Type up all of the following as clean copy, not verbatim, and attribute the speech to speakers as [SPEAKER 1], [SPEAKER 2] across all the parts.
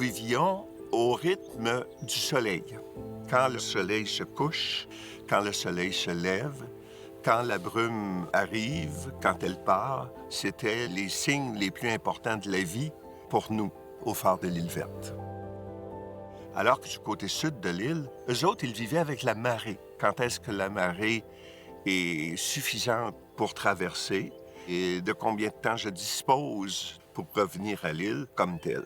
[SPEAKER 1] vivions au rythme du soleil. Quand le soleil se couche, quand le soleil se lève, quand la brume arrive, quand elle part, c'était les signes les plus importants de la vie pour nous, au phare de l'île Verte. Alors que du côté sud de l'île, eux autres, ils vivaient avec la marée. Quand est-ce que la marée est suffisante pour traverser et de combien de temps je dispose pour revenir à l'île comme telle.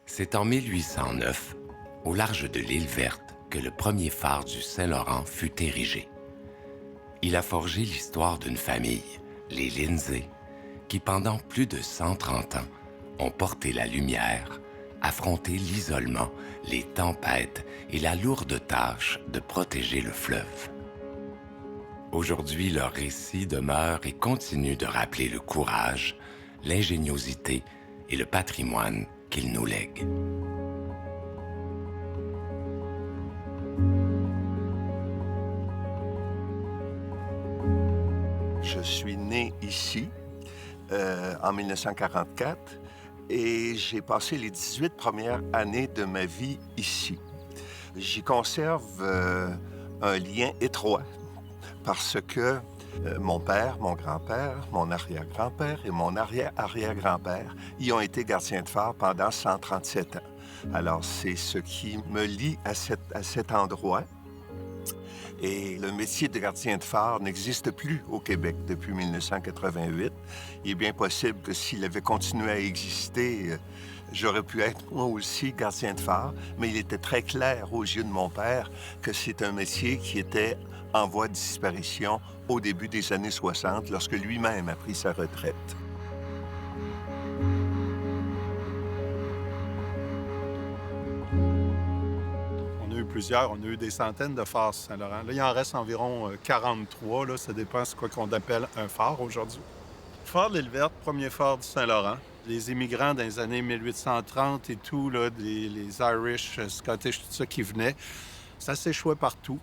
[SPEAKER 2] C'est en 1809, au large de l'île Verte, que le premier phare du Saint-Laurent fut érigé. Il a forgé l'histoire d'une famille, les Lindsay, qui pendant plus de 130 ans ont porté la lumière, affronté l'isolement, les tempêtes et la lourde tâche de protéger le fleuve. Aujourd'hui, leur récit demeure et continue de rappeler le courage, l'ingéniosité et le patrimoine qu'ils nous lèguent.
[SPEAKER 1] Je suis né ici en 1944 et j'ai passé les 18 premières années de ma vie ici. J'y conserve un lien étroit parce que mon père, mon grand-père, mon arrière-grand-père et mon arrière-arrière-grand-père y ont été gardiens de phare pendant 137 ans. Alors, c'est ce qui me lie à cet endroit. Et le métier de gardien de phare n'existe plus au Québec depuis 1988. Il est bien possible que s'il avait continué à exister, j'aurais pu être moi aussi gardien de phare, mais il était très clair aux yeux de mon père que c'est un métier qui était en voie de disparition au début des années 60, lorsque lui-même a pris sa retraite.
[SPEAKER 3] On a eu des centaines de phares Saint-Laurent. Là, il en reste environ 43. Là, ça dépend de quoi qu'on appelle un phare aujourd'hui. Phare de l'île Verte, premier phare du Saint-Laurent. Les immigrants dans les années 1830 et tout, là, les Irish, Scottish, tout ça qui venaient, ça s'échouait partout.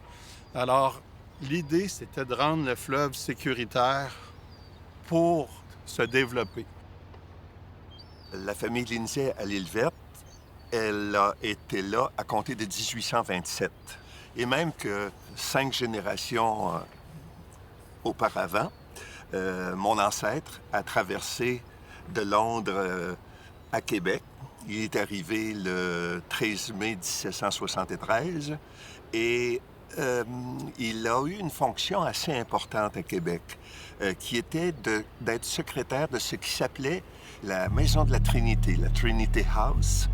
[SPEAKER 3] Alors, l'idée, c'était de rendre le fleuve sécuritaire pour se développer.
[SPEAKER 1] La famille Lindsay à l'île Verte, elle a été là à compter de 1827. Et même que 5 générations auparavant, mon ancêtre a traversé de Londres à Québec. Il est arrivé le 13 mai 1773 et il a eu une fonction assez importante à Québec, qui était d'être secrétaire de ce qui s'appelait la Maison de la Trinité, la Trinity House,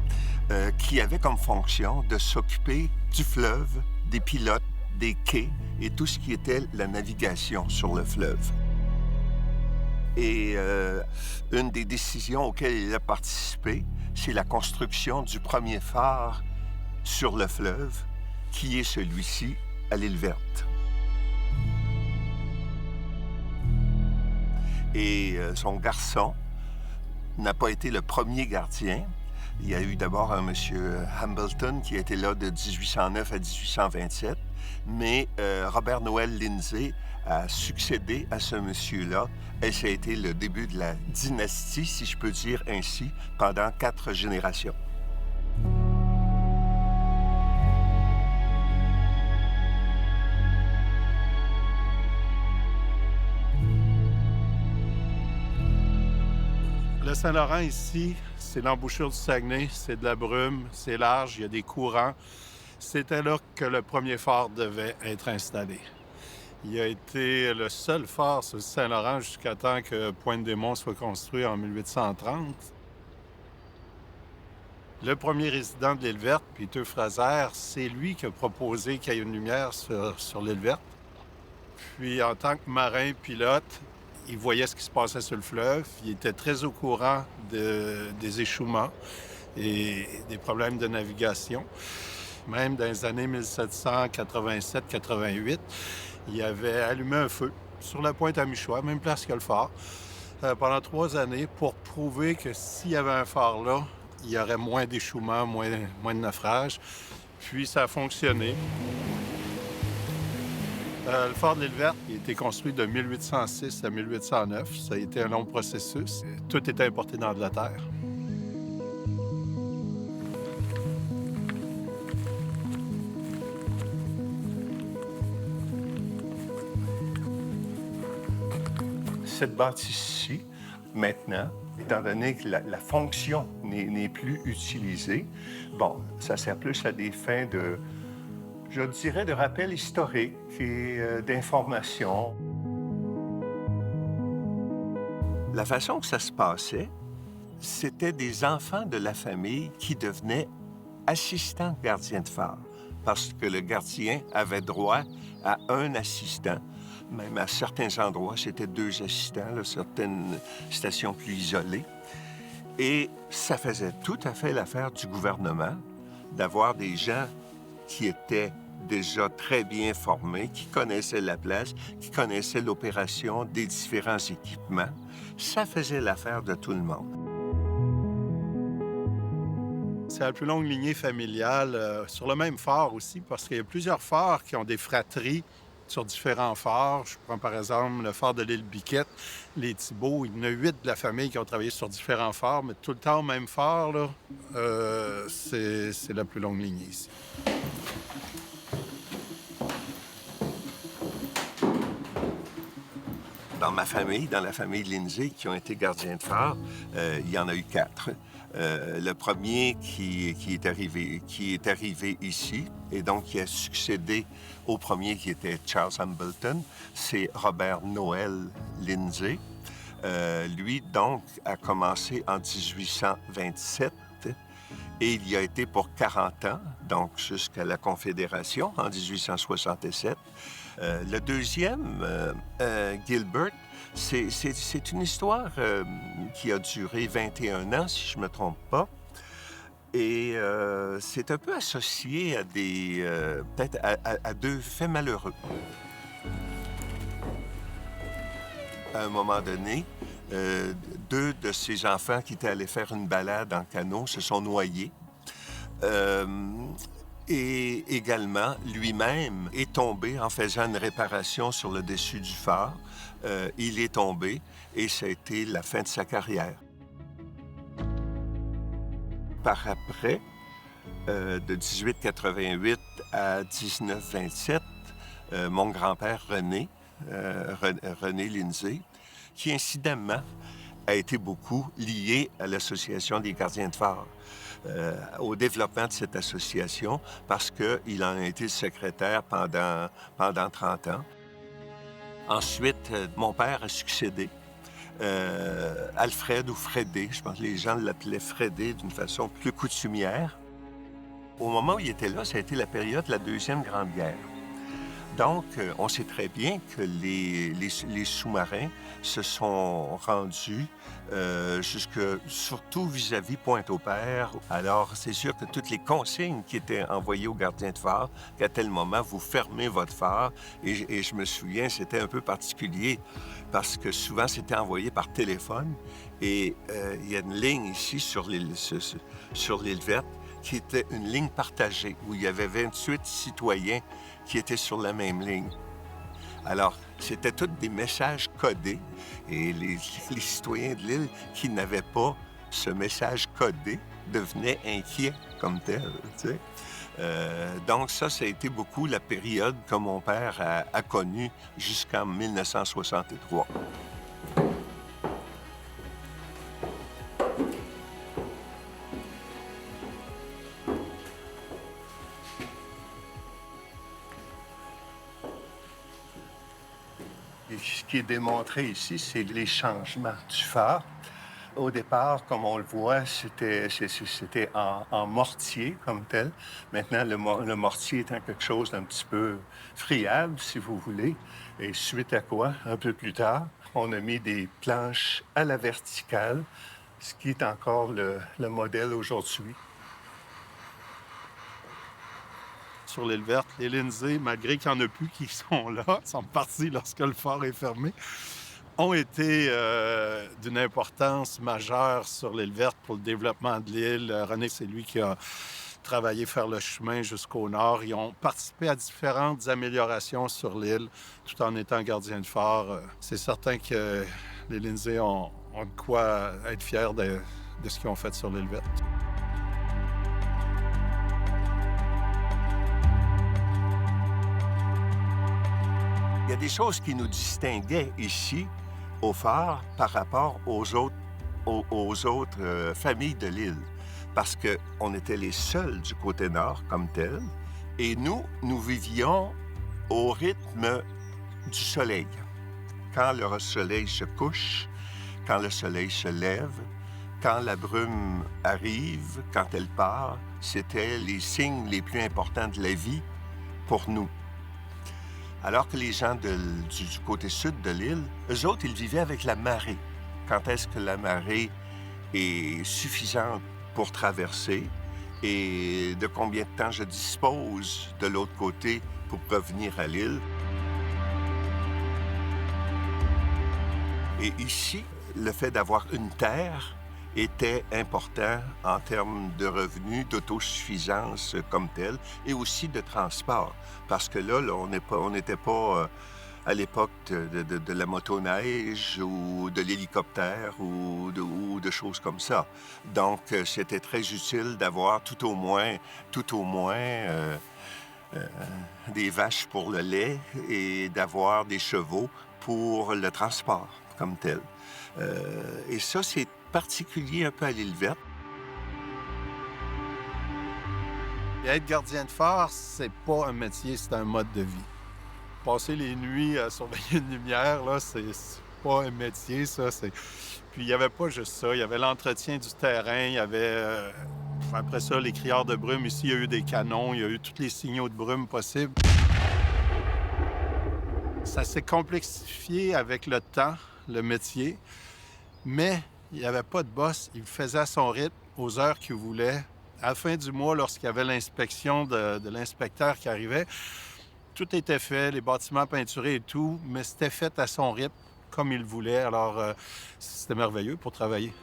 [SPEAKER 1] qui avait comme fonction de s'occuper du fleuve, des pilotes, des quais et tout ce qui était la navigation sur le fleuve. Et une des décisions auxquelles il a participé, c'est la construction du premier phare sur le fleuve, qui est celui-ci à l'île Verte. Et son garçon n'a pas été le premier gardien. Il y a eu d'abord un monsieur Hambleton qui était là de 1809 à 1827, mais Robert Noël Lindsay a succédé à ce monsieur-là et ça a été le début de la dynastie, si je peux dire ainsi, pendant 4 générations.
[SPEAKER 3] Le Saint-Laurent ici, c'est l'embouchure du Saguenay, c'est de la brume, c'est large, il y a des courants. C'était là que le premier phare devait être installé. Il a été le seul phare sur le Saint-Laurent jusqu'à temps que Pointe-des-Monts soit construit en 1830. Le premier résident de l'île Verte, Peter Fraser, c'est lui qui a proposé qu'il y ait une lumière sur l'île Verte. Puis en tant que marin-pilote, il voyait ce qui se passait sur le fleuve. Il était très au courant des échouements. et des problèmes de navigation. Même dans les années 1787-88, il avait allumé un feu sur la pointe à Michois, même place que le phare, pendant 3 années pour prouver que s'il y avait un phare là, il y aurait moins d'échouements, moins de naufrages. Puis ça a fonctionné. Le phare de l'île Verte a été construit de 1806 à 1809. Ça a été un long processus. Tout était importé d'Angleterre.
[SPEAKER 1] Cette bâtisse-ci, maintenant, étant donné que la fonction n'est plus utilisée, bon, ça sert plus à des fins de, je dirais, de rappel historique et d'information. La façon que ça se passait, c'était des enfants de la famille qui devenaient assistants gardiens de phare, parce que le gardien avait droit à un assistant. Même à certains endroits, c'était 2 assistants, là, certaines stations plus isolées. Et ça faisait tout à fait l'affaire du gouvernement d'avoir des gens qui étaient déjà très bien formés, qui connaissaient la place, qui connaissaient l'opération des différents équipements. Ça faisait l'affaire de tout le monde.
[SPEAKER 3] C'est la plus longue lignée familiale sur le même phare aussi, parce qu'il y a plusieurs phares qui ont des fratries sur différents phares. Je prends par exemple le phare de l'île Biquette, les Thibauts. Il y en a 8 de la famille qui ont travaillé sur différents phares, mais tout le temps au même phare, là, c'est la plus longue lignée ici.
[SPEAKER 1] Dans ma famille, dans la famille Lindsay, qui ont été gardiens de phare, il y en a eu 4. Le premier qui est arrivé ici, et donc qui a succédé au premier qui était Charles Hambleton, c'est Robert Noël Lindsay. Lui, donc, a commencé en 1827 et il y a été pour 40 ans, donc jusqu'à la Confédération en 1867. Le deuxième, Gilbert, c'est une histoire qui a duré 21 ans, si je ne me trompe pas. Et c'est un peu associé à des, peut-être à 2 faits malheureux. À un moment donné, 2 de ses enfants qui étaient allés faire une balade en canot se sont noyés. Et également, lui-même est tombé en faisant une réparation sur le dessus du phare. Il est tombé et ça a été la fin de sa carrière. Par après, de 1888 à 1927, mon grand-père René Lindsay, qui incidemment a été beaucoup lié à l'Association des gardiens de phare, au développement de cette association, parce qu'il en a été le secrétaire pendant 30 ans. Ensuite, mon père a succédé. Alfred ou Frédé, je pense que les gens l'appelaient Frédé d'une façon plus coutumière. Au moment où il était là, ça a été la période de la Deuxième Grande Guerre. Donc, on sait très bien que les sous-marins se sont rendus surtout vis-à-vis Pointe-au-Père. Alors, c'est sûr que toutes les consignes qui étaient envoyées aux gardiens de phare, qu'à tel moment, vous fermez votre phare. Et je me souviens, c'était un peu particulier parce que souvent, c'était envoyé par téléphone. Et il y a une ligne ici sur l'île Verte qui était une ligne partagée où il y avait 28 citoyens qui étaient sur la même ligne. Alors, c'était tous des messages codés et les citoyens de l'île qui n'avaient pas ce message codé devenaient inquiets comme tel, tu sais. Donc ça a été beaucoup la période que mon père a connue jusqu'en 1963. Et ce qui est démontré ici, c'est les changements du phare. Au départ, comme on le voit, c'était en mortier comme tel. Maintenant, le mortier étant quelque chose d'un petit peu friable, si vous voulez. Et suite à quoi, un peu plus tard, on a mis des planches à la verticale ce qui est encore le modèle aujourd'hui.
[SPEAKER 3] Sur l'île verte, les Lindsay, malgré qu'il n'y en a plus qui sont là, sont partis lorsque le phare est fermé, ont été d'une importance majeure sur l'île verte pour le développement de l'île. René, c'est lui qui a travaillé faire le chemin jusqu'au nord. Ils ont participé à différentes améliorations sur l'île, tout en étant gardiens de phare. C'est certain que les Lindsay ont de quoi être fiers de ce qu'ils ont fait sur l'île verte.
[SPEAKER 1] Il y a des choses qui nous distinguaient ici, au phare, par rapport aux autres familles de l'île. Parce qu'on était les seuls du côté nord comme tel, et nous vivions au rythme du soleil. Quand le soleil se couche, quand le soleil se lève, quand la brume arrive, quand elle part, c'était les signes les plus importants de la vie pour nous. Alors que les gens du côté sud de l'île, eux autres, ils vivaient avec la marée. Quand est-ce que la marée est suffisante pour traverser et de combien de temps je dispose de l'autre côté pour revenir à l'île. Et ici, le fait d'avoir une terre était important en termes de revenus, d'autosuffisance comme telle, et aussi de transport. Parce que là on n'était pas à l'époque de la motoneige ou de l'hélicoptère ou de choses comme ça. Donc, c'était très utile d'avoir tout au moins des vaches pour le lait et d'avoir des chevaux pour le transport comme tel. Et ça, c'est particulier un peu à l'île verte.
[SPEAKER 3] Et être gardien de phare, c'est pas un métier, c'est un mode de vie. Passer les nuits à surveiller une lumière, là, c'est pas un métier, ça. Puis il n'y avait pas juste ça. Il y avait l'entretien du terrain, il y avait... Après ça, les crieurs de brume. Ici, il y a eu des canons, il y a eu tous les signaux de brume possibles. Ça s'est complexifié avec le temps, le métier, mais il n'y avait pas de boss. Il faisait à son rythme, aux heures qu'il voulait. À la fin du mois, lorsqu'il y avait l'inspection de l'inspecteur qui arrivait, tout était fait, les bâtiments peinturés et tout, mais c'était fait à son rythme, comme il voulait. Alors, c'était merveilleux pour travailler.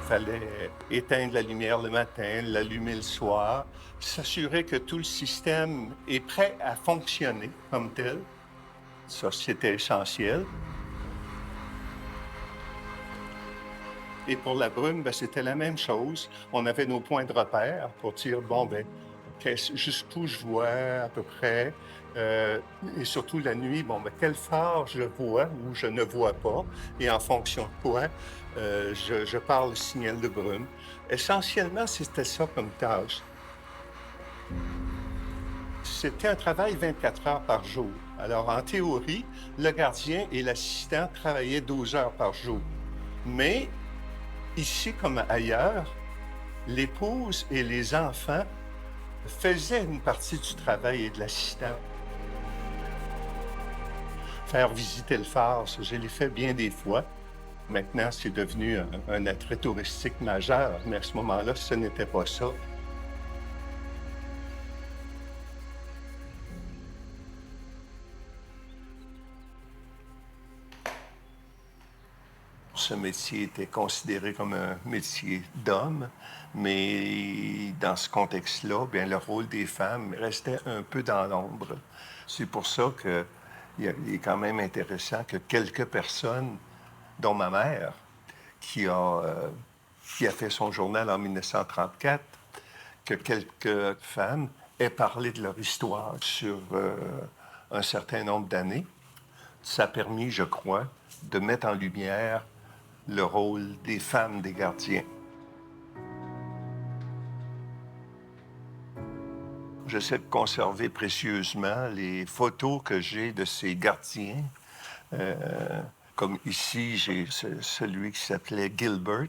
[SPEAKER 1] Il fallait éteindre la lumière le matin, l'allumer le soir, s'assurer que tout le système est prêt à fonctionner comme tel. Ça, c'était essentiel. Et pour la brume, c'était la même chose. On avait nos points de repère pour dire, jusqu'où je vois à peu près. Et surtout la nuit, quel phare je vois ou je ne vois pas. Et en fonction de quoi, je parle le signal de brume. Essentiellement, c'était ça comme tâche. C'était un travail 24 heures par jour. Alors, en théorie, le gardien et l'assistant travaillaient 12 heures par jour. Mais ici comme ailleurs, l'épouse et les enfants faisaient une partie du travail et de l'assistant. Faire visiter le phare, ça, je l'ai fait bien des fois. Maintenant, c'est devenu un attrait touristique majeur, mais à ce moment-là, ce n'était pas ça. Ce métier était considéré comme un métier d'homme, mais dans ce contexte-là, bien, le rôle des femmes restait un peu dans l'ombre. C'est pour ça qu'il est quand même intéressant que quelques personnes, dont ma mère, qui a fait son journal en 1934, que quelques femmes aient parlé de leur histoire sur un certain nombre d'années. Ça a permis, je crois, de mettre en lumière le rôle des femmes des gardiens. J'essaie de conserver précieusement les photos que j'ai de ces gardiens. Comme ici, j'ai celui qui s'appelait Gilbert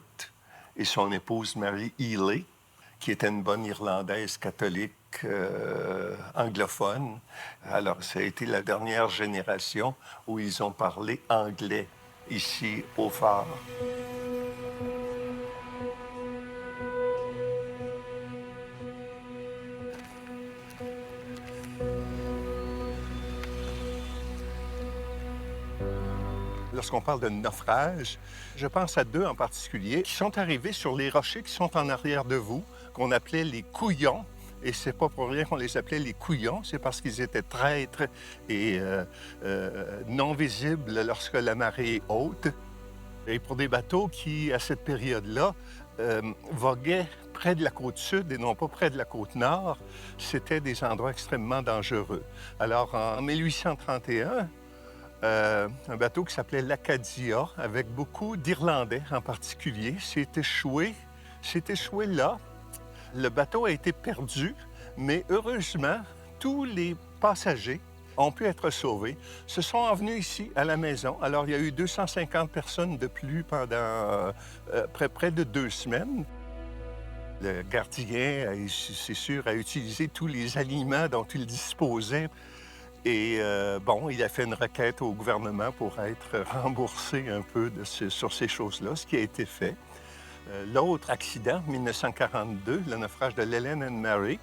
[SPEAKER 1] et son épouse Mary Ely, qui était une bonne Irlandaise catholique anglophone. Alors, ça a été la dernière génération où ils ont parlé anglais ici au phare. Lorsqu'on parle de naufrage, je pense à deux en particulier qui sont arrivés sur les rochers qui sont en arrière de vous, qu'on appelait les couillons. Et c'est pas pour rien qu'on les appelait les couillons, c'est parce qu'ils étaient traîtres et non visibles lorsque la marée est haute. Et pour des bateaux qui, à cette période-là, voguaient près de la côte sud et non pas près de la côte nord, c'était des endroits extrêmement dangereux. Alors, en 1831, un bateau qui s'appelait l'Acadia, avec beaucoup d'Irlandais en particulier, s'est échoué là. Le bateau a été perdu, mais heureusement, tous les passagers ont pu être sauvés, se sont envenus ici, à la maison. Alors, il y a eu 250 personnes de plus pendant près de 2 semaines. Le gardien, c'est sûr, a utilisé tous les aliments dont il disposait. Et il a fait une requête au gouvernement pour être remboursé un peu sur ces choses-là, ce qui a été fait. L'autre accident, 1942, le naufrage de l'Helen and Mary,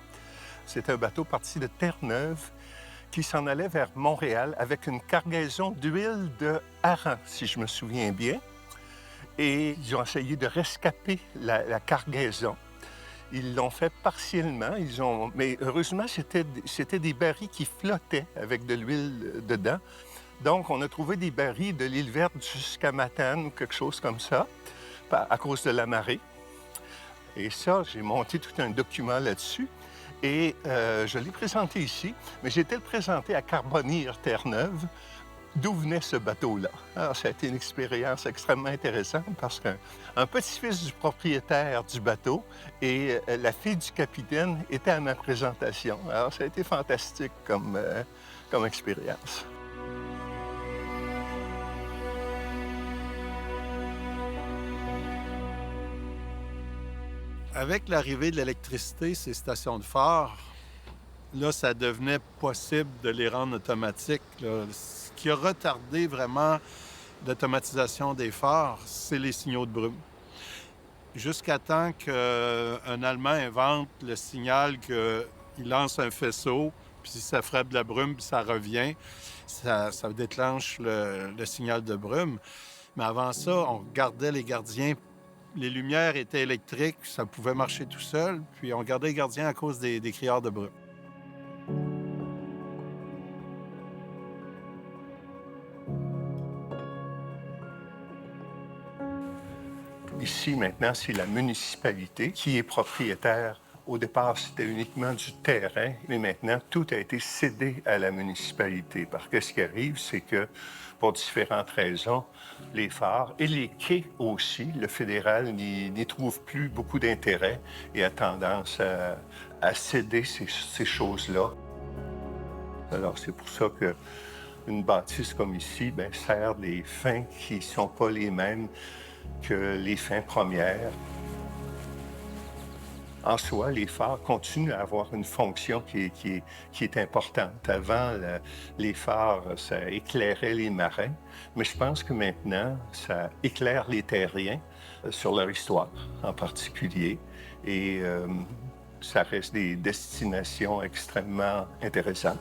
[SPEAKER 1] c'est un bateau parti de Terre-Neuve qui s'en allait vers Montréal avec une cargaison d'huile de hareng, si je me souviens bien. Et ils ont essayé de rescaper la cargaison. Ils l'ont fait partiellement, mais heureusement, c'était des barils qui flottaient avec de l'huile dedans. Donc, on a trouvé des barils de l'île Verte jusqu'à Matane ou quelque chose comme ça, à cause de la marée. Et ça, j'ai monté tout un document là-dessus et je l'ai présenté ici, mais j'ai été le présenter à Carbonire, Terre-Neuve, d'où venait ce bateau-là. Alors, ça a été une expérience extrêmement intéressante parce qu'un petit-fils du propriétaire du bateau et la fille du capitaine étaient à ma présentation. Alors, ça a été fantastique comme expérience.
[SPEAKER 3] Avec l'arrivée de l'électricité, ces stations de phare, là, ça devenait possible de les rendre automatiques, là. Ce qui a retardé vraiment l'automatisation des phares, c'est les signaux de brume. Jusqu'à temps qu'un Allemand invente le signal qu'il lance un faisceau, puis si ça frappe de la brume, puis ça revient, ça déclenche le signal de brume. Mais avant ça, on gardait les gardiens. Les lumières étaient électriques, ça pouvait marcher tout seul, puis on gardait les gardiens à cause des criards de brume.
[SPEAKER 1] Ici, maintenant, c'est la municipalité qui est propriétaire. Au départ, c'était uniquement du terrain, mais maintenant, tout a été cédé à la municipalité. Parce que ce qui arrive, c'est que, pour différentes raisons, les phares et les quais aussi, le fédéral n'y trouve plus beaucoup d'intérêt et a tendance à céder ces choses-là. Alors, c'est pour ça qu'une bâtisse comme ici sert des fins qui ne sont pas les mêmes que les fins premières. En soi, les phares continuent à avoir une fonction qui est importante. Avant, les phares, ça éclairait les marins, mais je pense que maintenant, ça éclaire les terriens sur leur histoire en particulier. Et ça reste des destinations extrêmement intéressantes.